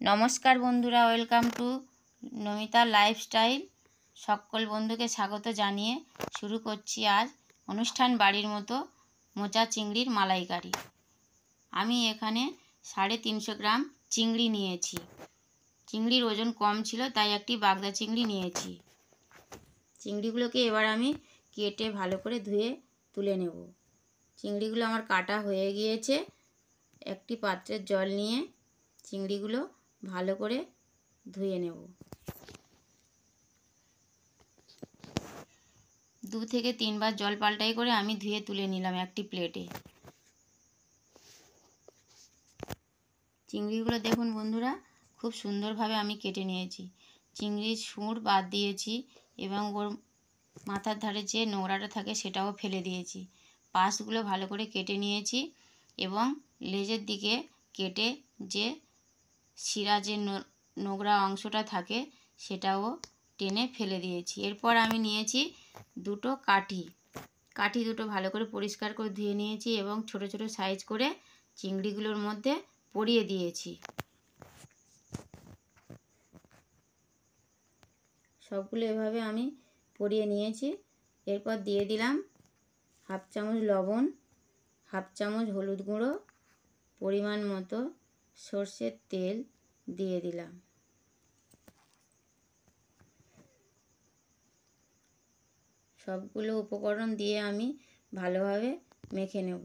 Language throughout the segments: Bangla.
নমস্কার বন্ধুরা, ওয়েলকাম টু নমিতা লাইফস্টাইল। সকল বন্ধুকে স্বাগত জানিয়ে শুরু করছি আজ অনুষ্ঠান বাড়ির মতো মোচা চিংড়ির মালাইকারি। আমি এখানে 350 গ্রাম চিংড়ি নিয়েছি। চিংড়ির ওজন কম ছিল তাই একটি বাগদা চিংড়ি নিয়েছি। চিংড়িগুলোকে এবার আমি কেটে ভালো করে ধুয়ে তুলে নেব। চিংড়িগুলো আমার কাটা হয়ে গিয়েছে। একটি পাত্রের জল নিয়ে চিংড়িগুলো ভালো করে ধুয়ে নেব। 2 থেকে 3 বার জল পাল্টাই করে আমি ধুয়ে তুলে নিলাম একটি প্লেটে। চিংড়িগুলো দেখুন বন্ধুরা, খুব সুন্দরভাবে আমি কেটে নিয়েছি। চিংড়ির সুর বাদ দিয়েছি এবং ওর মাথার ধারে যে নোংরাটা থাকে সেটাও ফেলে দিয়েছি। পাশগুলো ভালো করে কেটে নিয়েছি এবং লেজের দিকে কেটে যে শিরা যে নোংরা অংশটা থাকে সেটাও টেনে ফেলে দিয়েছি। এরপর আমি নিয়েছি দুটো কাঠি দুটো ভালো করে পরিষ্কার করে ধুয়ে নিয়েছি এবং ছোট ছোট সাইজ করে চিংড়িগুলোর মধ্যে পরিয়ে দিয়েছি। সবগুলো এভাবে আমি পরিয়ে নিয়েছি। এরপর দিয়ে দিলাম 1/2 চামচ লবণ, 1/2 চামচ হলুদ গুঁড়ো, পরিমাণ মতো সর্ষের তেল দিয়ে দিলাম। সবগুলো উপকরণ দিয়ে আমি ভালোভাবে মেখে নেব।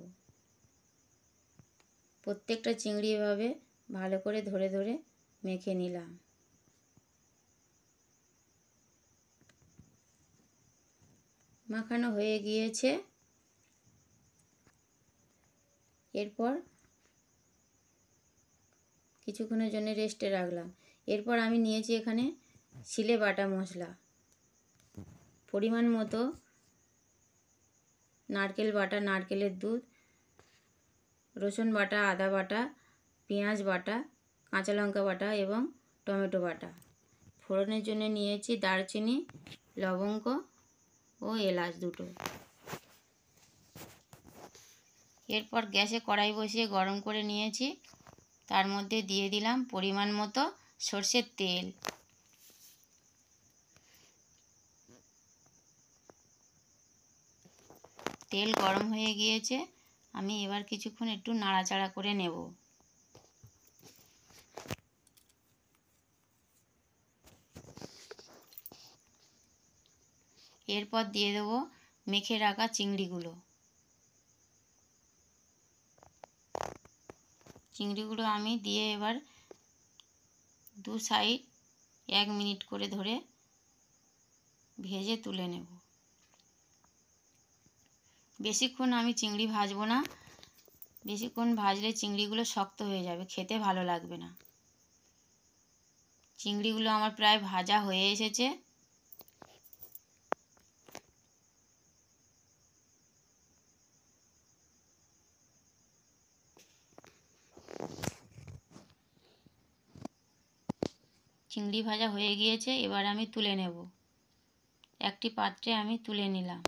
প্রত্যেকটা চিংড়ি এভাবে ভালো করে ধরে ধরে মেখে নিলাম। মাখানো হয়ে গিয়েছে। এরপর কিছুক্ষণের জন্য রেস্টে রাখলাম। এরপর আমি নিয়েছি এখানে শিলে বাটা মশলা, পরিমাণ মতো নারকেল বাটা, নারকেলের দুধ, রসুন বাটা, আদা বাটা, পেঁয়াজ বাটা, কাঁচা লঙ্কা বাটা এবং টমেটো বাটা। ফোড়নের জন্য নিয়েছি দারচিনি, লবঙ্গ ও এলাচ দুটো। এরপর গ্যাসে কড়াই বসিয়ে গরম করে নিয়েছি। তার মধ্যে দিয়ে দিলাম পরিমাণ মতো সর্ষের তেল। তেল গরম হয়ে গিয়েছে। আমি এবার কিছুক্ষণ একটু নাড়াচাড়া করে নেব। এরপর দিয়ে দেবো মেখে রাখা চিংড়িগুলো। চিংড়িগুলো আমি দিয়ে এবার 2 সাইড 1 মিনিট করে ধরে ভেজে তুলে নেব। বেশিক্ষণ আমি চিংড়ি ভাজবো না। বেশিক্ষণ ভাজলে চিংড়িগুলো শক্ত হয়ে যাবে, খেতে ভালো লাগবে না। চিংড়িগুলো আমার প্রায় ভাজা হয়ে এসেছে। চিংড়ি ভাজা হয়ে গিয়েছে। এবার আমি তুলে নেব। একটি পাত্রে আমি তুলে নিলাম।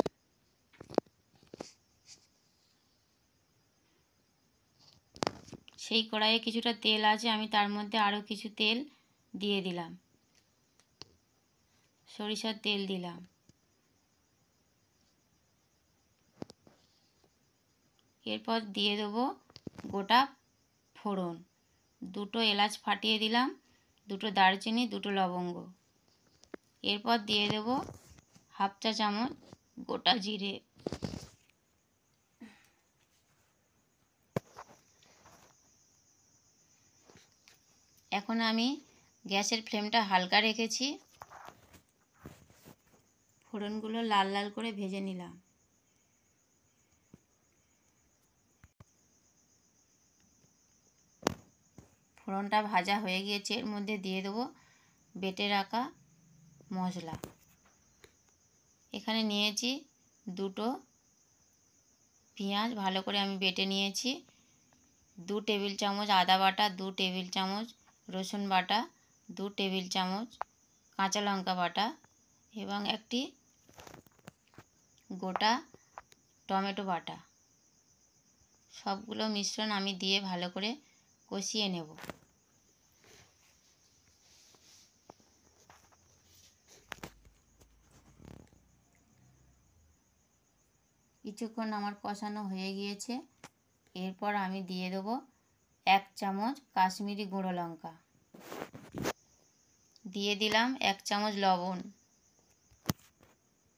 সেই কড়াইয়ে কিছুটা তেল আছে, আমি তার মধ্যে আরও কিছু তেল দিয়ে দিলাম। সরিষার তেল দিলাম। এরপর দিয়ে দেবো গোটা ফোড়ন, 2টো এলাচ ফাটিয়ে দিলাম, 2টো দারচিনি, 2টো লবঙ্গ। এরপর দিয়ে দেবো 1/2 চা চামচ গোটা জিরে। এখন আমি গ্যাসের ফ্লেমটা হালকা রেখেছি। ফোড়নগুলো লাল লাল করে ভেজে নিলাম। ফোড়নটা ভাজা হয়ে গিয়েছে। এর মধ্যে দিয়ে দেবো বেটে রাখা মশলা। এখানে নিয়েছি 2টো পেঁয়াজ, ভালো করে আমি বেটে নিয়েছি। 2 টেবিল চামচ আদা বাটা, 2 টেবিল চামচ রসুন বাটা, 2 টেবিল চামচ কাঁচা লঙ্কা বাটা এবং একটি গোটা টমেটো বাটা। সবগুলো মিশ্রণ আমি দিয়ে ভালো করে কষিয়ে নেব। কিছুক্ষণ আমার কষানো হয়ে গিয়েছে। এরপর আমি দিয়ে দেবো 1 চামচ কাশ্মীরি গুঁড়ো লঙ্কা, দিয়ে দিলাম 1 চামচ লবণ,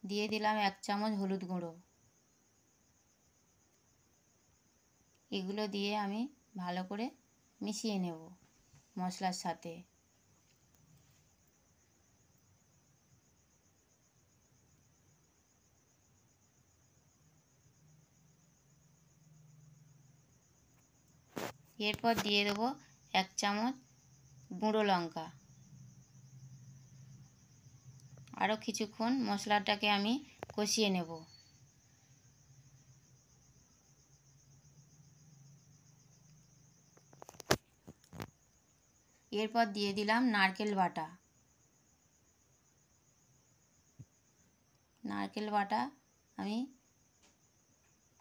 দিয়ে দিলাম 1 চামচ হলুদ গুঁড়ো। এগুলো দিয়ে আমি ভালো করে মিশিয়ে নেব মশলার সাথে। এরপর দিয়ে দেবো 1 চামচ গুঁড়ো লঙ্কা। আরও কিছুক্ষণ মশলাটাকে আমি কষিয়ে নেব। এরপর দিয়ে দিলাম নারকেল বাটা। নারকেল বাটা আমি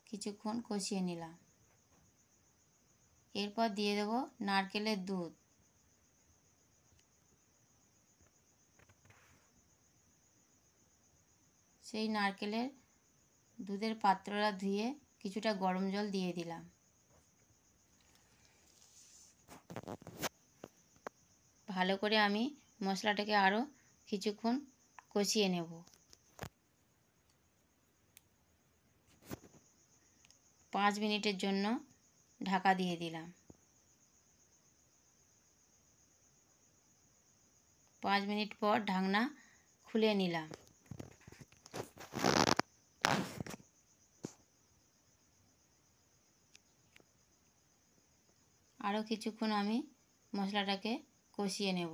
কিছুক্ষণ কষিয়ে নিলাম। এরপর দিয়ে দেবো নারকেলের দুধ। সেই নারকেলের দুধের পাত্রটা ধুয়ে কিছুটা গরম জল দিয়ে দিলাম। ভালো করে আমি মশলাটাকে আরও কিছুক্ষণ কষিয়ে নেব। 5 মিনিটের জন্য ঢাকা দিয়ে দিলাম। 5 মিনিট পর ঢাকনা খুলে নিলাম। আরও কিছুক্ষণ আমি মশলাটাকে কষিয়ে নেব।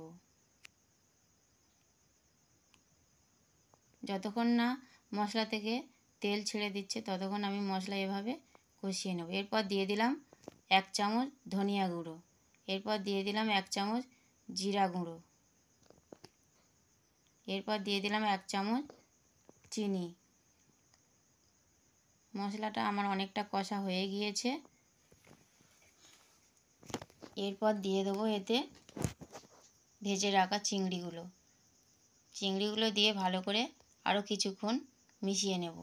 যতক্ষণ না মশলা থেকে তেল ছেড়ে দিচ্ছে ততক্ষণ আমি মশলা এভাবে কষিয়ে নেব। এরপর দিয়ে দিলাম 1 চামচ ধনিয়া গুঁড়ো, এরপর দিয়ে দিলাম 1 চামচ জিরা গুঁড়ো, এরপর দিয়ে দিলাম 1 চামচ চিনি। মশলাটা আমার অনেকটা কষা হয়ে গিয়েছে। এরপর দিয়ে দেবো এতে ভেজে রাখা চিংড়িগুলো। চিংড়িগুলো দিয়ে ভালো করে আরও কিছুক্ষণ মিশিয়ে নেব।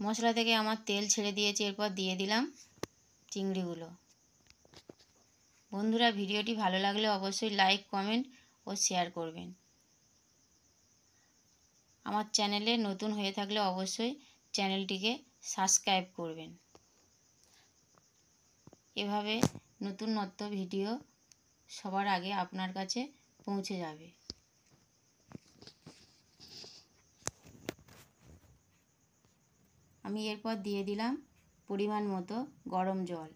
মশলা থেকে আমার তেল ছেড়ে দিয়েছে। এরপর দিয়ে দিলাম চিংড়িগুলো। বন্ধুরা, ভিডিওটি ভালো লাগলে অবশ্যই লাইক, কমেন্ট ও শেয়ার করবেন। আমার চ্যানেলে নতুন হয়ে থাকলে অবশ্যই চ্যানেলটিকে সাবস্ক্রাইব করবেন। এভাবে নতুনত্ব ভিডিও সবার আগে আপনার কাছে পৌঁছে যাবে। আমি এরপর দিয়ে দিলাম পরিমাণ মতো গরম জল।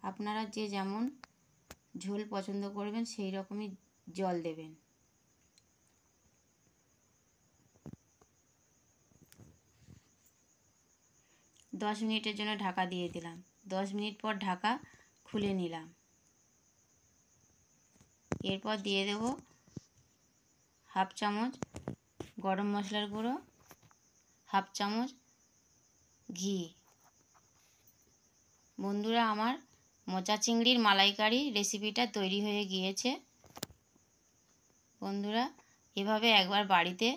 আপনারা যে যেমন ঝোল পছন্দ করবেন সেই রকমই জল দেবেন। দশ মিনিটের জন্য ঢাকা দিয়ে দিলাম। 10 মিনিট পর ঢাকা খুলে নিলাম। এরপর দিয়ে দেব 1/2 চামচ গরম মশলার গুঁড়ো, 1/2 চামচ ঘি। বন্ধুরা, আমার মোচা চিংড়ির মালাইকারি রেসিপিটা তৈরি হয়ে গিয়েছে। বন্ধুরা, এভাবে একবার বাড়িতে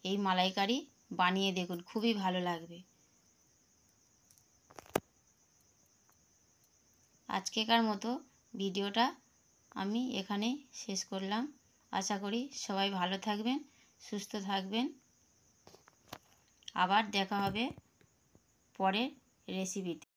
এই মালাইকারি বানিয়ে দেখুন, খুবই ভালো লাগবে। আজকেকার মতো ভিডিওটা আমি এখানেই শেষ করলাম। আশা করি সবাই ভালো থাকবেন, সুস্থ থাকবেন। আবার দেখা হবে পরের রেসিপিতে।